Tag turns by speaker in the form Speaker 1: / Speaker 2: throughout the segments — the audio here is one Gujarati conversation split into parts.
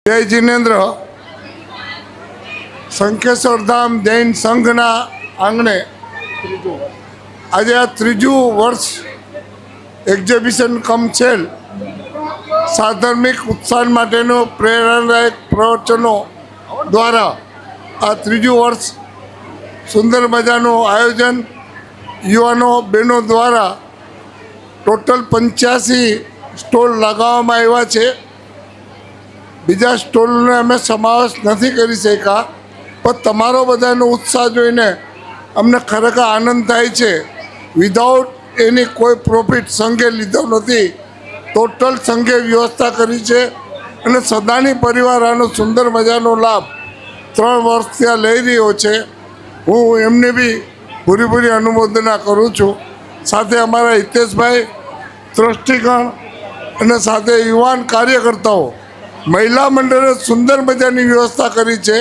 Speaker 1: જય જિનેન્દ્ર શંખેશ્વર ધામ જૈન સંઘના આંગણે આજે આ ત્રીજું વર્ષ એક્ઝિબિશન કમ સેલ સાધર્મિક ઉત્થાન માટેનો પ્રેરણાદાયક પ્રવચનો દ્વારા આ ત્રીજું વર્ષ સુંદર મજાનું આયોજન યુવાનો બહેનો દ્વારા ટોટલ 85 સ્ટોલ લગાવવામાં આવ્યા છે. બીજા સ્ટોલને અમે સમાવેશ નથી કરી શક્યા, પણ તમારો બધાનો ઉત્સાહ જોઈને અમને ખરેખર આનંદ થાય છે. વિધાઉટ એની કોઈ પ્રોફિટ સંઘે લીધો નથી, ટોટલ સંઘે વ્યવસ્થા કરી છે અને સદાની પરિવાર આનો સુંદર મજાનો લાભ 3 વર્ષથી આ લઈ રહ્યો છે. હું એમને બી પૂરી અનુમોદના કરું છું. સાથે અમારા હિતેશભાઈ ટ્રસ્ટીગણ અને સાથે યુવાન કાર્યકર્તાઓ મહિલા મંડળે સુંદર મજાની વ્યવસ્થા કરી છે.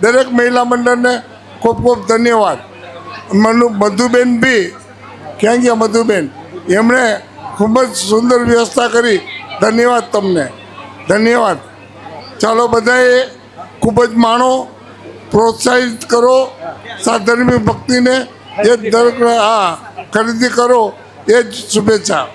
Speaker 1: દરેક મહિલા મંડળને ખૂબ ખૂબ ધન્યવાદ. મધુબેન બી ક્યાં ગયા? મધુબેન એમણે ખૂબ જ સુંદર વ્યવસ્થા કરી. ધન્યવાદ તમને, ધન્યવાદ. ચાલો બધાએ ખૂબ જ માણો, પ્રોત્સાહિત કરો સાધર્મિક ભક્તિને. એ જ દરેક ખરીદી કરો, એ જ શુભેચ્છા.